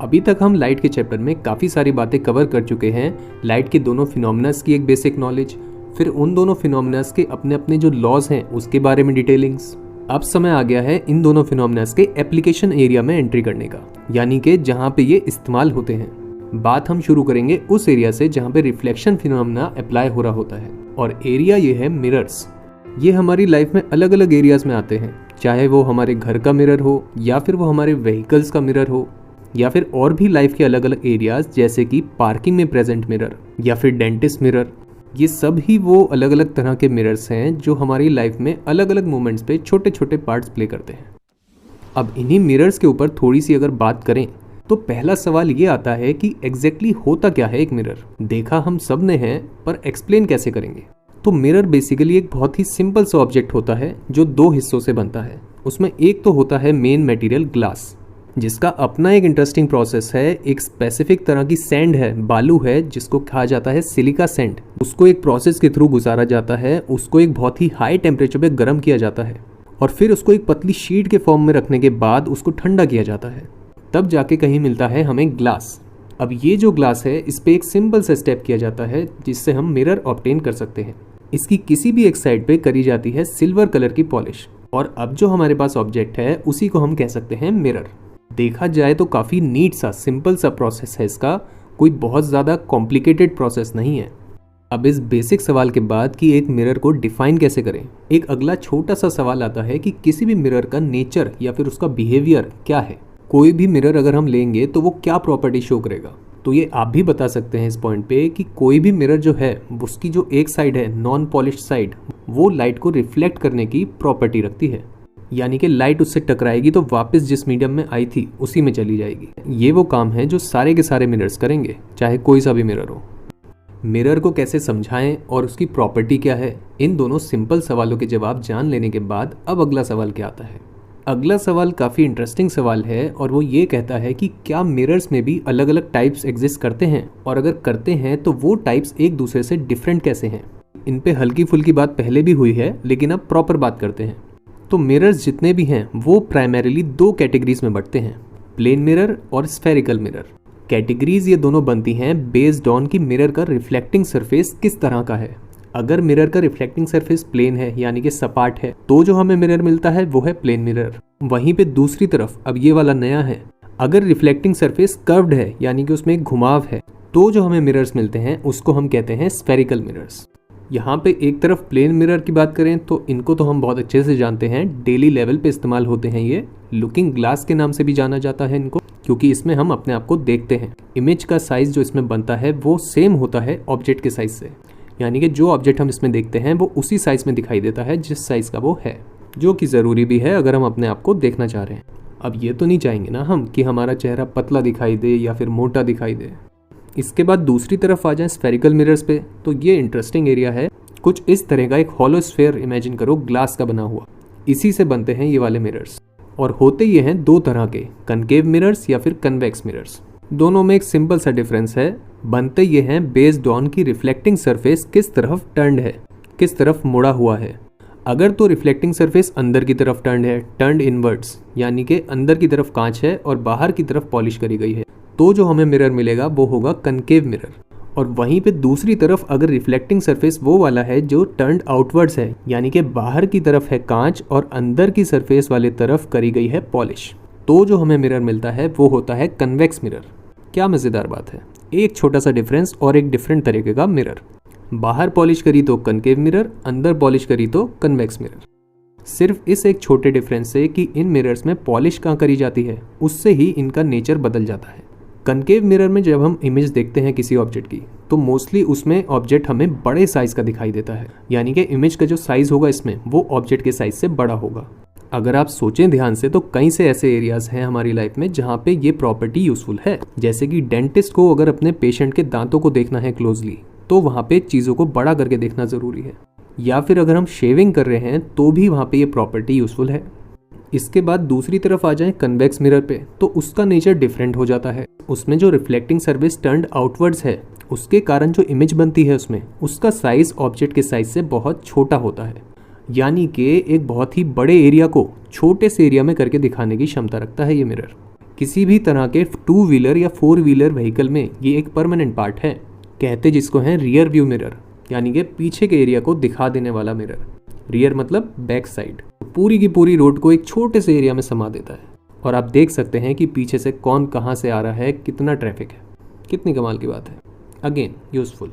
अभी तक हम लाइट के चैप्टर में काफ़ी सारी बातें कवर कर चुके हैं। लाइट के दोनों फिनोमिनास की एक बेसिक नॉलेज, फिर उन दोनों फिनोमिनास के अपने अपने जो लॉज हैं उसके बारे में डिटेलिंग्स। अब समय आ गया है इन दोनों फिनोमिनास के एप्लीकेशन एरिया में एंट्री करने का, यानी कि जहाँ पे ये इस्तेमाल होते हैं। बात हम शुरू करेंगे उस एरिया से जहाँ पे रिफ्लेक्शन फिनोमिना अप्लाई हो रहा होता है, और एरिया ये है मिरर्स। ये हमारी लाइफ में अलग अलग एरियाज में आते हैं, चाहे वो हमारे घर का मिरर हो, या फिर वो हमारे व्हीकल्स का मिरर हो, या फिर और भी लाइफ के अलग अलग एरियाज जैसे कि पार्किंग में प्रेजेंट मिरर या फिर डेंटिस्ट मिरर। ये सब ही वो अलग अलग तरह के मिरर्स हैं जो हमारी लाइफ में अलग अलग मोमेंट्स पे छोटे छोटे पार्ट्स प्ले करते हैं। अब इन्हीं मिरर्स के ऊपर थोड़ी सी अगर बात करें तो पहला सवाल ये आता है कि एग्जैक्टली होता क्या है एक मिरर। देखा हम सब ने है, पर एक्सप्लेन कैसे करेंगे। तो मिरर बेसिकली एक बहुत ही सिंपल सा ऑब्जेक्ट होता है जो दो हिस्सों से बनता है। उसमें एक तो होता है मेन मटेरियल ग्लास, जिसका अपना एक इंटरेस्टिंग प्रोसेस है। एक स्पेसिफिक तरह की सैंड है, बालू है, जिसको कहा जाता है सिलिका सैंड। उसको एक प्रोसेस के थ्रू गुजारा जाता है, उसको एक बहुत ही हाई टेम्परेचर पे गर्म किया जाता है, और फिर उसको एक पतली शीट के फॉर्म में रखने के बाद उसको ठंडा किया जाता है, तब जाके कहीं मिलता है हमें ग्लास। अब ये जो ग्लास है, इस पे एक सिंपल सा स्टेप किया जाता है जिससे हम मिरर ऑब्टेन कर सकते हैं। इसकी किसी भी एक साइड पे करी जाती है सिल्वर कलर की पॉलिश, और अब जो हमारे पास ऑब्जेक्ट है उसी को हम कह सकते हैं मिरर। देखा जाए तो काफ़ी नीट सा सिंपल सा प्रोसेस है इसका, कोई बहुत ज़्यादा कॉम्प्लिकेटेड प्रोसेस नहीं है। अब इस बेसिक सवाल के बाद कि एक मिरर को डिफाइन कैसे करें, एक अगला छोटा सा सवाल आता है कि किसी भी मिरर का नेचर या फिर उसका बिहेवियर क्या है। कोई भी मिरर अगर हम लेंगे तो वो क्या प्रॉपर्टी शो करेगा। तो ये आप भी बता सकते हैं इस पॉइंट पे कि कोई भी मिरर जो है उसकी जो एक साइड है नॉन पॉलिश्ड साइड, वो लाइट को रिफ्लेक्ट करने की प्रॉपर्टी रखती है, यानी कि लाइट उससे टकराएगी तो वापस जिस मीडियम में आई थी उसी में चली जाएगी। ये वो काम है जो सारे के सारे मिरर्स करेंगे, चाहे कोई सा भी मिरर हो। मिरर को कैसे समझाएं और उसकी प्रॉपर्टी क्या है, इन दोनों सिंपल सवालों के जवाब जान लेने के बाद अब अगला सवाल क्या आता है। अगला सवाल काफ़ी इंटरेस्टिंग सवाल है, और वो ये कहता है कि क्या मिरर्स में भी अलग अलग टाइप्स एग्जिस्ट करते हैं, और अगर करते हैं तो वो टाइप्स एक दूसरे से डिफरेंट कैसे हैं। इन पे हल्की फुल्की बात पहले भी हुई है, लेकिन अब प्रॉपर बात करते हैं। तो मिरर्स जितने भी हैं वो प्राइमरीली दो कैटेगरीज में बढ़ते हैं, प्लेन मिरर और स्फेरिकल मिरर। कैटेगरीज ये दोनों बनती हैं बेस्ड ऑन कि मिरर का रिफ्लेक्टिंग सरफेस किस तरह का है। अगर मिरर का रिफ्लेक्टिंग सरफेस प्लेन है, यानी कि सपाट है, तो जो हमें मिरर मिलता है वो है प्लेन मिरर। वहीं पे दूसरी तरफ अब ये वाला नया है, अगर रिफ्लेक्टिंग सरफेस कर्व्ड है, यानी कि उसमें एक घुमाव है, तो जो हमें मिरर्स मिलते हैं उसको हम कहते हैं स्फेरिकल मिरर्स। यहाँ पे एक तरफ प्लेन मिरर की बात करें तो इनको तो हम बहुत अच्छे से जानते हैं, डेली लेवल पे इस्तेमाल होते हैं। ये लुकिंग ग्लास के नाम से भी जाना जाता है इनको, क्योंकि इसमें हम अपने आप को देखते हैं। इमेज का साइज जो इसमें बनता है वो सेम होता है ऑब्जेक्ट के साइज से, यानी कि जो ऑब्जेक्ट हम इसमें देखते हैं वो उसी साइज में दिखाई देता है जिस साइज का वो है, जो कि ज़रूरी भी है अगर हम अपने आप को देखना चाह रहे हैं। अब ये तो नहीं चाहेंगे ना हम कि हमारा चेहरा पतला दिखाई दे या फिर मोटा दिखाई दे। इसके बाद दूसरी तरफ आ जाए स्फेरिकल मिरर्स पे, तो ये इंटरेस्टिंग एरिया है। कुछ इस तरह का एक हॉलो स्फेयर इमेजिन करो, ग्लास का बना हुआ, इसी से बनते हैं ये वाले मिरर्स। और होते ये हैं दो तरह के, कनकेव मिरर्स या फिर कन्वेक्स मिरर्स। दोनों में एक सिंपल सा डिफरेंस है, बनते ये हैं बेस्ड ऑन की रिफ्लेक्टिंग सरफेस किस तरफ टर्न्ड है, किस तरफ मुड़ा हुआ है। अगर तो रिफ्लेक्टिंग सरफेस अंदर की तरफ टर्न्ड है, टर्न्ड इनवर्ड्स, यानी कि अंदर की तरफ कांच है और बाहर की तरफ पॉलिश करी गई है, तो जो हमें मिरर मिलेगा वो होगा कनकेव मिरर। और वहीं पे दूसरी तरफ अगर रिफ्लेक्टिंग सरफेस वो वाला है जो टर्न्ड आउटवर्ड्स है, यानी कि बाहर की तरफ है कांच और अंदर की सरफेस वाले तरफ करी गई है पॉलिश, तो जो हमें मिरर मिलता है वो होता है कन्वेक्स मिरर। क्या मज़ेदार बात है, एक छोटा सा डिफरेंस और एक डिफरेंट तरीके का मिरर। बाहर पॉलिश करी तो कनकेव मिरर, अंदर पॉलिश करी तो कन्वेक्स मिरर। सिर्फ इस एक छोटे डिफरेंस से कि इन मिरर्स में पॉलिश कहाँ करी जाती है, उससे ही इनका नेचर बदल जाता है। कनकेव मिरर में जब हम इमेज देखते हैं किसी ऑब्जेक्ट की, तो मोस्टली उसमें ऑब्जेक्ट हमें बड़े साइज का दिखाई देता है, यानी कि इमेज का जो साइज होगा इसमें वो ऑब्जेक्ट के साइज से बड़ा होगा। अगर आप सोचें ध्यान से तो कई से ऐसे एरियाज हैं हमारी लाइफ में जहाँ पे ये प्रॉपर्टी यूजफुल है। जैसे कि डेंटिस्ट को अगर अपने पेशेंट के दांतों को देखना है क्लोजली, तो वहाँ पे चीज़ों को बड़ा करके देखना ज़रूरी है। या फिर अगर हम शेविंग कर रहे हैं तो भी वहाँ पे ये प्रॉपर्टी यूजफुल है। इसके बाद दूसरी तरफ आ जाए कन्वेक्स मिरर पे, तो उसका नेचर डिफरेंट हो जाता है। उसमें जो रिफ्लेक्टिंग सरफेस टर्न्ड आउटवर्ड्स है, उसके कारण जो इमेज बनती है उसमें उसका साइज ऑब्जेक्ट के साइज से बहुत छोटा होता है, यानी कि एक बहुत ही बड़े एरिया को छोटे से एरिया में करके दिखाने की क्षमता रखता है ये मिरर। किसी भी तरह के 2 व्हीलर या 4 व्हीलर व्हीकल में ये एक परमानेंट पार्ट है, कहते जिसको है रियर व्यू मिरर, यानी कि पीछे के एरिया को दिखा देने वाला मिरर। रियर मतलब बैक साइड, पूरी की पूरी रोड को एक छोटे से एरिया में समा देता है और आप देख सकते हैं कि पीछे से कौन कहाँ से आ रहा है, कितना ट्रैफिक है। कितनी कमाल की बात है, अगेन यूजफुल।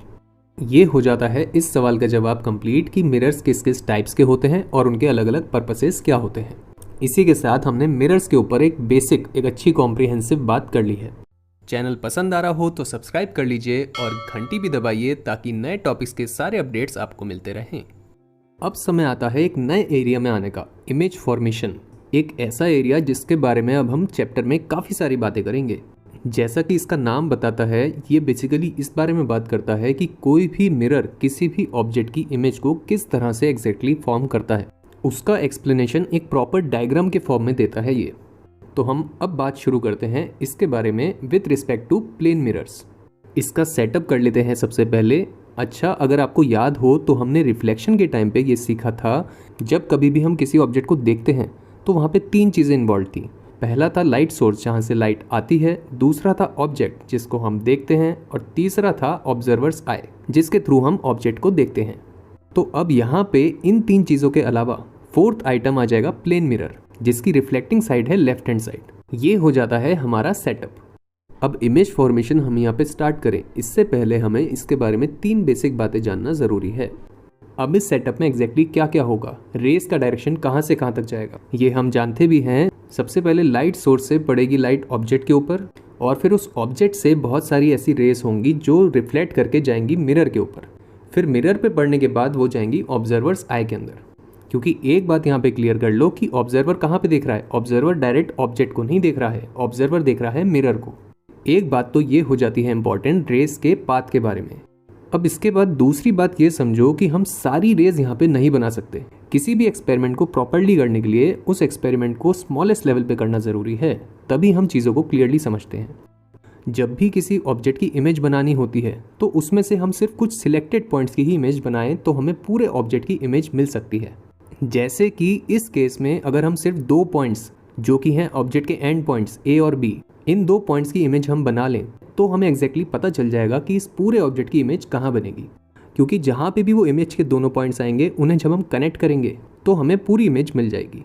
ये हो जाता है इस सवाल का जवाब कंप्लीट कि मिरर्स किस किस टाइप्स के होते हैं और उनके अलग अलग पर्पसेस क्या होते हैं। इसी के साथ हमने मिरर्स के ऊपर एक अच्छी कॉम्प्रिहेंसिव बात कर ली है। चैनल पसंद आ रहा हो तो सब्सक्राइब कर लीजिए और घंटी भी दबाइए ताकि नए टॉपिक्स के सारे अपडेट्स आपको मिलते रहें। अब समय आता है एक नए एरिया में आने का, इमेज फॉर्मेशन। एक ऐसा एरिया जिसके बारे में अब हम चैप्टर में काफ़ी सारी बातें करेंगे। जैसा कि इसका नाम बताता है, ये बेसिकली इस बारे में बात करता है कि कोई भी मिरर किसी भी ऑब्जेक्ट की इमेज को किस तरह से एग्जैक्टली फॉर्म करता है, उसका एक्सप्लेनेशन एक प्रॉपर डायग्राम के फॉर्म में देता है ये। तो हम अब बात शुरू करते हैं इसके बारे में with respect to plane mirrors. इसका सेटअप कर लेते हैं सबसे पहले। अच्छा, अगर आपको याद हो तो हमने रिफ्लेक्शन के टाइम पे ये सीखा था, जब कभी भी हम किसी ऑब्जेक्ट को देखते हैं तो वहाँ पे 3 चीज़ें इन्वॉल्व थी। पहला था लाइट सोर्स जहाँ से लाइट आती है, दूसरा था ऑब्जेक्ट जिसको हम देखते हैं, और तीसरा था ऑब्जर्वर्स आई जिसके थ्रू हम ऑब्जेक्ट को देखते हैं। तो अब यहाँ पे इन 3 चीज़ों के अलावा 4th आइटम आ जाएगा प्लेन मिरर, जिसकी रिफ्लेक्टिंग साइड है लेफ्ट हैंड साइड। ये हो जाता है हमारा सेटअप। अब इमेज फॉर्मेशन हम यहाँ पे स्टार्ट करें, इससे पहले हमें इसके बारे में 3 बेसिक बातें जानना ज़रूरी है। अब इस सेटअप में एग्जैक्टली क्या क्या होगा, रेस का डायरेक्शन कहाँ से कहाँ तक जाएगा, ये हम जानते भी हैं। सबसे पहले लाइट सोर्स से पड़ेगी लाइट ऑब्जेक्ट के ऊपर, और फिर उस ऑब्जेक्ट से बहुत सारी ऐसी रेस होंगी जो रिफ्लेक्ट करके जाएंगी मिरर के ऊपर। फिर मिरर पे पड़ने के बाद वो जाएंगी ऑब्जर्वर्स आई के अंदर। क्योंकि एक बात यहाँ पे क्लियर कर लो कि ऑब्जर्वर कहाँ पे देख रहा है, ऑब्जर्वर डायरेक्ट ऑब्जेक्ट को नहीं देख रहा है, ऑब्जर्वर देख रहा है मिरर को। एक बात तो ये हो जाती है इंपॉर्टेंट रेस के पाथ के बारे में। अब इसके बाद दूसरी बात ये समझो कि हम सारी रेज यहाँ पे नहीं बना सकते। किसी भी एक्सपेरिमेंट को प्रॉपर्ली करने के लिए उस एक्सपेरिमेंट को स्मॉलेस्ट लेवल पे करना ज़रूरी है, तभी हम चीज़ों को क्लियरली समझते हैं। जब भी किसी ऑब्जेक्ट की इमेज बनानी होती है तो उसमें से हम सिर्फ कुछ सिलेक्टेड पॉइंट्स की ही इमेज बनाएं तो हमें पूरे ऑब्जेक्ट की इमेज मिल सकती है। जैसे कि इस केस में अगर हम सिर्फ 2 पॉइंट्स जो कि हैं ऑब्जेक्ट के एंड पॉइंट्स ए और बी, इन 2 पॉइंट्स की इमेज हम बना लें तो हमें एग्जैक्टली पता चल जाएगा कि इस पूरे ऑब्जेक्ट की इमेज कहाँ बनेगी। क्योंकि जहाँ पे भी वो इमेज के दोनों पॉइंट्स आएंगे उन्हें जब हम कनेक्ट करेंगे तो हमें पूरी इमेज मिल जाएगी।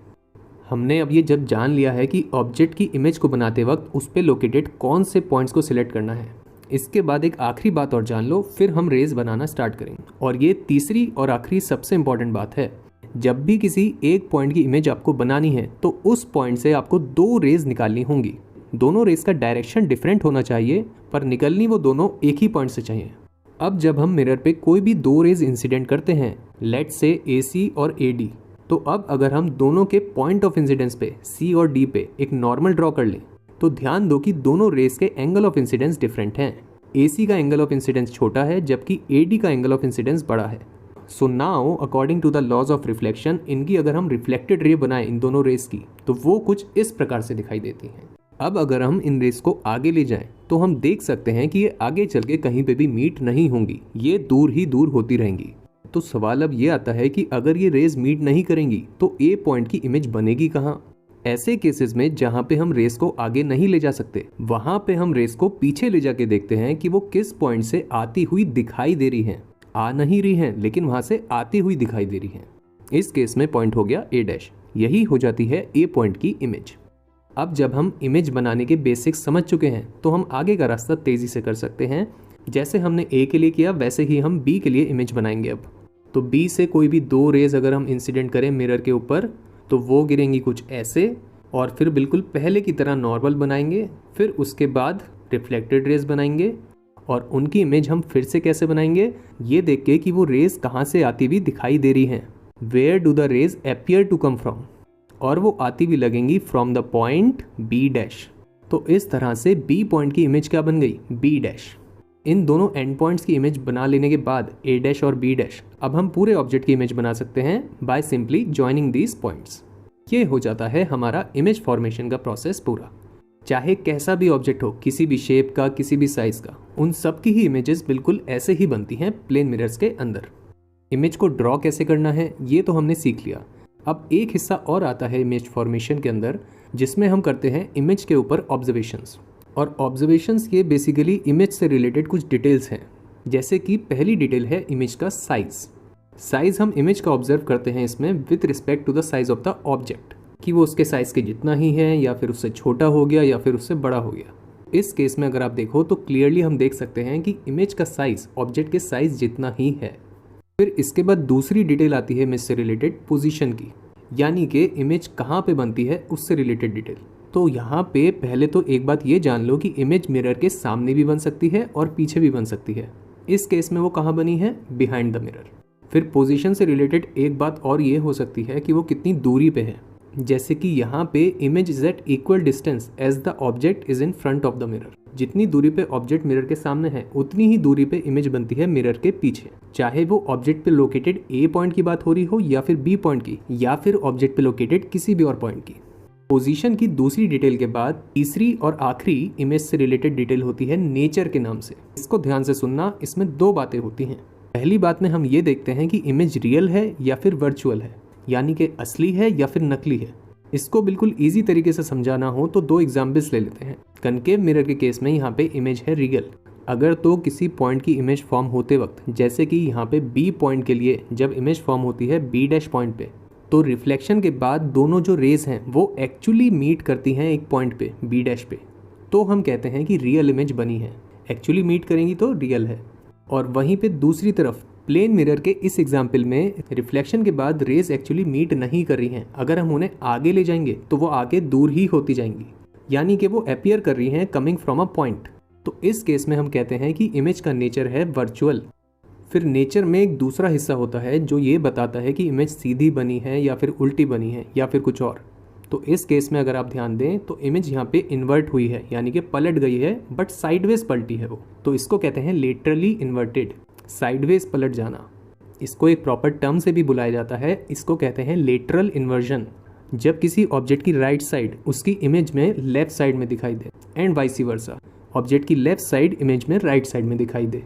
हमने अब ये जब जान लिया है कि ऑब्जेक्ट की इमेज को बनाते वक्त उस पर लोकेटेड कौन से पॉइंट्स को सिलेक्ट करना है, इसके बाद एक आखिरी बात और जान लो, फिर हम रेज बनाना स्टार्ट करेंगे। और ये तीसरी और आखिरी सबसे इंपॉर्टेंट बात है, जब भी किसी एक पॉइंट की इमेज आपको बनानी है तो उस पॉइंट से आपको 2 रेज निकालनी होंगी। दोनों रेज का डायरेक्शन डिफरेंट होना चाहिए, पर निकलनी वो दोनों एक ही पॉइंट से चाहिए। अब जब हम मिरर पे कोई भी 2 रेज इंसिडेंट करते हैं, लेट्स से AC और AD, तो अब अगर हम दोनों के पॉइंट ऑफ इंसिडेंस पे C और D पे एक नॉर्मल ड्रॉ कर लें तो ध्यान दो कि दोनों रेज के एंगल ऑफ इंसिडेंस डिफरेंट हैं। AC का एंगल ऑफ इंसिडेंस छोटा है जबकि AD का एंगल ऑफ इंसिडेंस बड़ा है। So now according to the laws of reflection, इनकी अगर हम रिफ्लेक्टेड रे बनाएं इन दोनों रेज की तो वो कुछ इस प्रकार से दिखाई देती हैं। अब अगर हम इन रेस को आगे ले जाएं तो हम देख सकते हैं कि ये आगे चल के कहीं पे भी मीट नहीं होंगी, ये दूर ही दूर होती रहेंगी। तो सवाल अब ये आता है कि अगर ये रेस मीट नहीं करेंगी तो ए पॉइंट की इमेज बनेगी कहाँ। ऐसे केसेस में जहाँ पे हम रेस को आगे नहीं ले जा सकते, वहाँ पे हम रेस को पीछे ले जाके देखते हैं कि वो किस पॉइंट से आती हुई दिखाई दे रही है। आ नहीं रही हैं लेकिन वहाँ से आती हुई दिखाई दे रही हैं। इस केस में पॉइंट हो गया A', यही हो जाती है ए पॉइंट की इमेज। अब जब हम इमेज बनाने के बेसिक्स समझ चुके हैं तो हम आगे का रास्ता तेज़ी से कर सकते हैं। जैसे हमने A के लिए किया वैसे ही हम B के लिए इमेज बनाएंगे। अब तो B से कोई भी 2 रेज अगर हम इंसिडेंट करें मिरर के ऊपर तो वो गिरेंगी कुछ ऐसे, और फिर बिल्कुल पहले की तरह नॉर्मल बनाएंगे। फिर उसके बाद रिफ्लेक्टेड रेज बनाएंगे, और उनकी इमेज हम फिर से कैसे बनाएंगे, ये देख के कि वो रेज कहाँ से आती हुई दिखाई दे रही हैं। Where do the rays appear to come from, और वो आती भी लगेंगी फ्रॉम द पॉइंट B'। तो इस तरह से B पॉइंट की इमेज क्या बन गई, B'। इन दोनों एंड पॉइंट्स की इमेज बना लेने के बाद A' और B', अब हम पूरे ऑब्जेक्ट की इमेज बना सकते हैं by simply joining these points. ये हो जाता है हमारा इमेज फॉर्मेशन का प्रोसेस पूरा। चाहे कैसा भी ऑब्जेक्ट हो, किसी भी शेप का, किसी भी साइज का, उन सब की ही इमेजेस बिल्कुल ऐसे ही बनती हैं प्लेन मिरर्स के अंदर। इमेज को ड्रॉ कैसे करना है ये तो हमने सीख लिया। अब एक हिस्सा और आता है इमेज फॉर्मेशन के अंदर, जिसमें हम करते हैं इमेज के ऊपर ऑब्जर्वेशंस। और ऑब्जर्वेशंस ये बेसिकली इमेज से रिलेटेड कुछ डिटेल्स हैं। जैसे कि पहली डिटेल है इमेज का साइज। साइज हम इमेज का ऑब्जर्व करते हैं इसमें with respect to the size of the object, कि वो उसके साइज के जितना ही है या फिर उससे छोटा हो गया या फिर उससे बड़ा हो गया। इस केस में अगर आप देखो तो क्लियरली हम देख सकते हैं कि इमेज का साइज ऑब्जेक्ट के साइज जितना ही है। फिर इसके बाद दूसरी डिटेल आती है इमेज से रिलेटेड पोजीशन की, यानी कि इमेज कहाँ पे बनती है उससे रिलेटेड डिटेल। तो यहाँ पे पहले तो एक बात ये जान लो कि इमेज मिरर के सामने भी बन सकती है और पीछे भी बन सकती है। इस केस में वो कहाँ बनी है? Behind the mirror. फिर पोजीशन से रिलेटेड एक बात और ये हो सकती है कि वो कितनी दूरी पे है। जैसे कि यहाँ पे image is at equal distance as the object is in front of the mirror. जितनी दूरी पे ऑब्जेक्ट मिरर के सामने है उतनी ही दूरी पे इमेज बनती है मिरर के पीछे, चाहे वो ऑब्जेक्ट पे लोकेटेड ए पॉइंट की बात हो रही हो या फिर बी पॉइंट की, या फिर ऑब्जेक्ट पे लोकेटेड किसी भी और पॉइंट की। पोजीशन की दूसरी डिटेल के बाद तीसरी और आखिरी इमेज से रिलेटेड डिटेल होती है नेचर के नाम से। इसको ध्यान से सुनना, इसमें दो बातें होती हैं। पहली बात में हम ये देखते हैं कि इमेज रियल है या फिर वर्चुअल है, यानी कि असली है या फिर नकली है। इसको बिल्कुल इजी तरीके से समझाना हो तो दो एग्जाम्पल्स ले लेते हैं। कनकेव मिरर के केस में यहाँ पे इमेज है रियल। अगर तो किसी पॉइंट की इमेज फॉर्म होते वक्त, जैसे कि यहाँ पे बी पॉइंट के लिए जब इमेज फॉर्म होती है बी डैश पॉइंट पे, तो रिफ्लेक्शन के बाद दोनों जो रेज हैं वो एक्चुअली मीट करती हैं एक पॉइंट पे बी डैश पे, तो हम कहते हैं कि रियल इमेज बनी है। एक्चुअली मीट करेंगी तो रियल है। और वहीं पे दूसरी तरफ प्लेन मिरर के इस एग्जाम्पल में रिफ्लेक्शन के बाद रेज एक्चुअली मीट नहीं कर रही हैं। अगर हम उन्हें आगे ले जाएंगे तो वो आगे दूर ही होती जाएंगी, यानी कि वो अपीयर कर रही हैं कमिंग फ्रॉम अ पॉइंट। तो इस केस में हम कहते हैं कि इमेज का नेचर है वर्चुअल। फिर नेचर में एक दूसरा हिस्सा होता है जो ये बताता है कि इमेज सीधी बनी है या फिर उल्टी बनी है या फिर कुछ और। तो इस केस में अगर आप ध्यान दें तो इमेज यहाँ पे इन्वर्ट हुई है, यानी कि पलट गई है, बट साइडवेज पलटी है वो, तो इसको कहते हैं लेटरली इन्वर्टेड, साइडवेज पलट जाना। इसको एक प्रॉपर टर्म से भी बुलाया जाता है, इसको कहते हैं लेटरल इन्वर्जन। जब किसी ऑब्जेक्ट की राइट साइड उसकी इमेज में लेफ्ट साइड में दिखाई दे एंड वाइस वर्सा, ऑब्जेक्ट की लेफ्ट साइड इमेज में राइट साइड में दिखाई दे।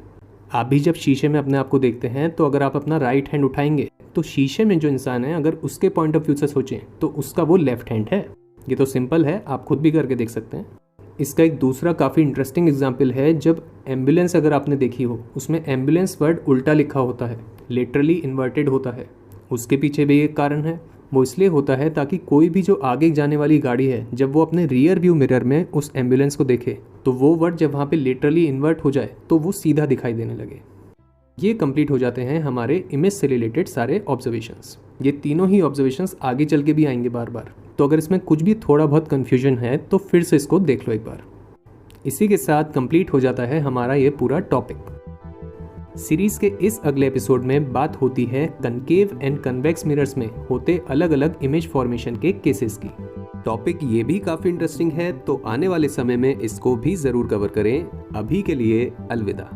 आप भी जब शीशे में अपने आप को देखते हैं तो अगर आप अपना राइट हैंड उठाएंगे तो शीशे में जो इंसान है अगर उसके पॉइंट ऑफ व्यू से सोचें तो उसका वो लेफ्ट हैंड है। ये तो सिंपल है, आप खुद भी करके देख सकते हैं। इसका एक दूसरा काफ़ी इंटरेस्टिंग एग्जाम्पल है, जब एम्बुलेंस अगर आपने देखी हो उसमें एम्बुलेंस वर्ड उल्टा लिखा होता है, लिटरली इन्वर्टेड होता है। उसके पीछे भी एक कारण है, वो इसलिए होता है ताकि कोई भी जो आगे जाने वाली गाड़ी है जब वो अपने रियर व्यू मिरर में उस एम्बुलेंस को देखे तो वो वर्ड जब वहाँ पे लिटरली इन्वर्ट हो जाए तो वो सीधा दिखाई देने लगे। ये कंप्लीट हो जाते हैं हमारे इमेज से रिलेटेड सारे ऑब्जर्वेशंस। ये तीनों ही ऑब्जर्वेशंस आगे चल के भी आएंगे बार बार, तो अगर इसमें कुछ भी थोड़ा बहुत कन्फ्यूजन है तो फिर से इसको देख लो एक बार। इसी के साथ कंप्लीट हो जाता है हमारा ये पूरा टॉपिक। सीरीज के इस अगले एपिसोड में बात होती है कनकेव एंड कन्वेक्स मिरर्स में होते अलग अलग इमेज फॉर्मेशन के केसेस की। टॉपिक ये भी काफी इंटरेस्टिंग है, तो आने वाले समय में इसको भी जरूर कवर करें। अभी के लिए अलविदा।